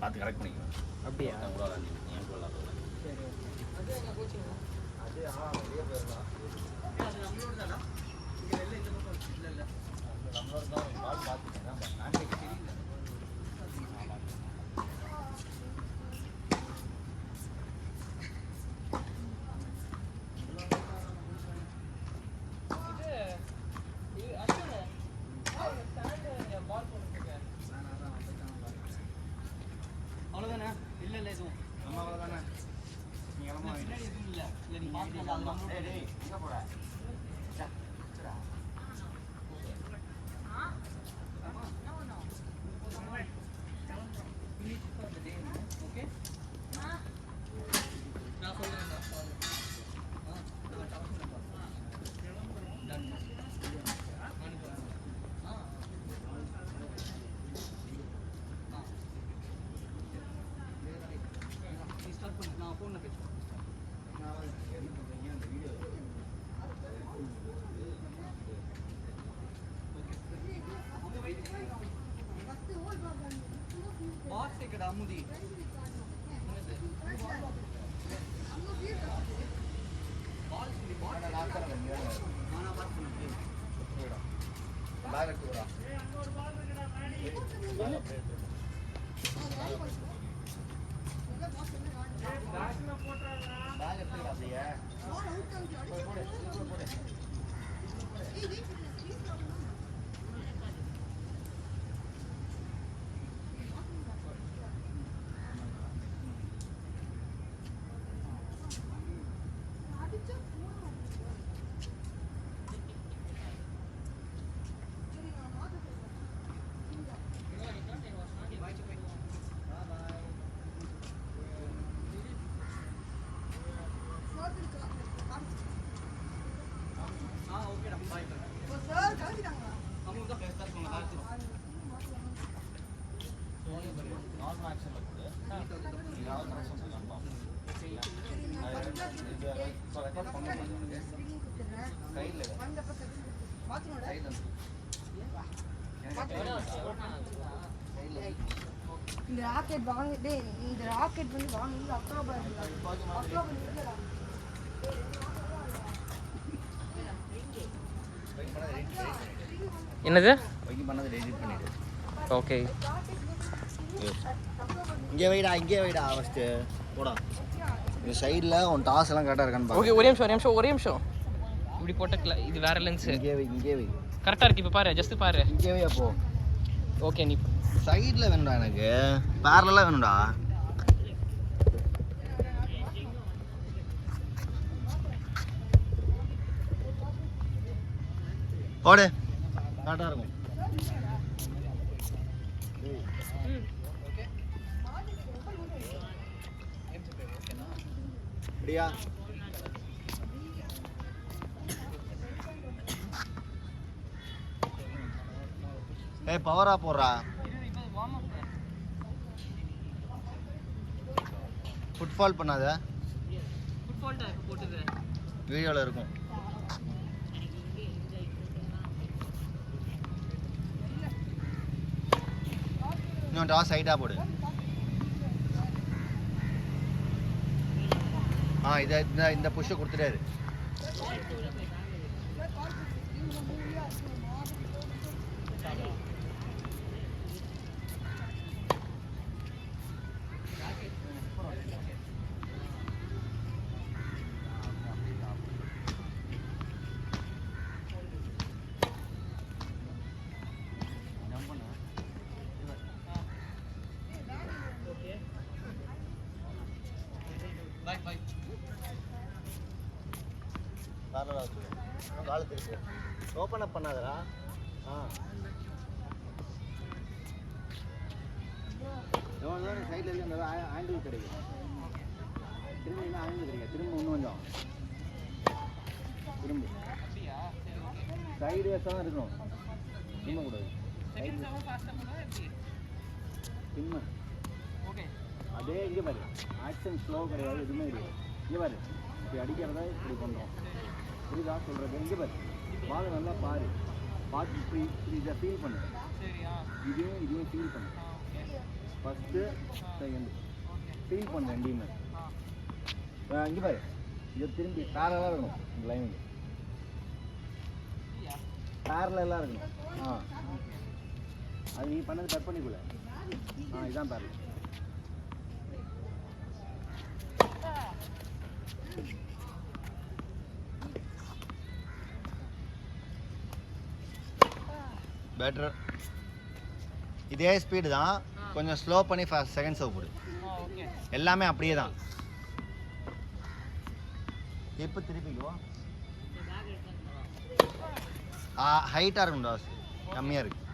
பார்த்து கரெக்ட் பண்ணிக்குவேன். அப்படியா? சரி ஓகே. அது வெளியே போயிடலாம். அது நம்மளோட தானா? இங்கே வெளில இந்த பக்கம் இல்லை இல்லை நம்மளோட தான். பால் பார்த்துக்கேன். நான் தெரியல. அவ்வளோதானே? இல்லை இல்லை எதுவும் நம்ம அவ்வளோதானே. நீங்கள் பின்னாடி எதுவும் இல்லை இல்லை நீங்கள் பார்த்துக்கலாம். அது எங்கே போட ஓகே நான் சொல்கிறேன். நான் ஃபோனில் பேசுவேன். பாக்ஸ் இருக்கடா அமுதி. இந்த ராக்கெட் வாங்கிட்டு இந்த ராக்கெட் வந்து வாங்கி அக்டோபர் என்னது ஓகே. இங்கே வைடா ஃபஸ்ட்டு போடா. இந்த சைடில் உன் டாஸ் எல்லாம் கரெக்டாக இருக்கான்னு ஓகே. ஒரே நிமிஷம் இப்படி போட்ட இது வேற லென்ஸ். இங்கே வை கரெக்டாக இருக்கு. இப்போ பாரு, ஜஸ்ட் பாரு. இங்கே வை. அப்போ ஓகே. நீ சைடில் வேணும்டா, எனக்கு பேரலாக வேணும்டா. போடு, கரெக்டாக இருக்கும். அப்படியா? பவரா போடுறா. ஃபுட்பால் பண்ணாத. வீடியோவில் இருக்கும். இன்னும் டாஸ் சைடாக போடு. இந்த புஷ்ஷை கொடுத்துட்டாரு. ஓப்பன் அப் பண்ணாதடா. சைடில் இருந்து அந்த ஆங்கிள் கிடைக்கும். திரும்ப இன்னும் ஆங்கிள் கிடைக்கும். திரும்ப இன்னும் கொஞ்சம் திரும்ப சைடு வேஸாக தான் இருக்கணும். திரும்பக்கூடாது. திரும்ப அதே இங்கே பாரு. ஆக்ஷன் ஸ்லோ கிடையாது, எதுவுமே கிடையாது. இங்கே பாரு, இப்படி அடிக்கிறதா இப்படி பண்ணுறோம். புரியுதா சொல்கிறது? இங்கே பாரு, பால் நல்லா பாரு. பார்த்து இப்படி இதை ஃபீல் பண்ணு. இதையும் ஃபீல் பண்ணு. ஃபஸ்ட்டு செகண்ட் ஃபீல் பண்ண ரெண்டையுமே இங்கே பாரு இதை திரும்பி பேரலாக இருக்கணும் இந்த லைனுக்கு பேரலாக இருக்கணும் அது நீ பண்ணது கட் பண்ணிக்கல இதான் பேரல் பெட்டர் இதே ஸ்பீடு தான் கொஞ்சம் ஸ்லோ பண்ணி செகண்ட் சர்வ் போடு எல்லாமே அப்படியே தான் இப்போ திருப்பிக்கோ ஹைட்டாக இருக்கும் டாஸ் கம்மியாக இருக்கு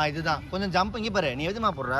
இதுதான் கொஞ்சம் ஜம்ப் இங்கே பாரு நீ எதுமா போடுற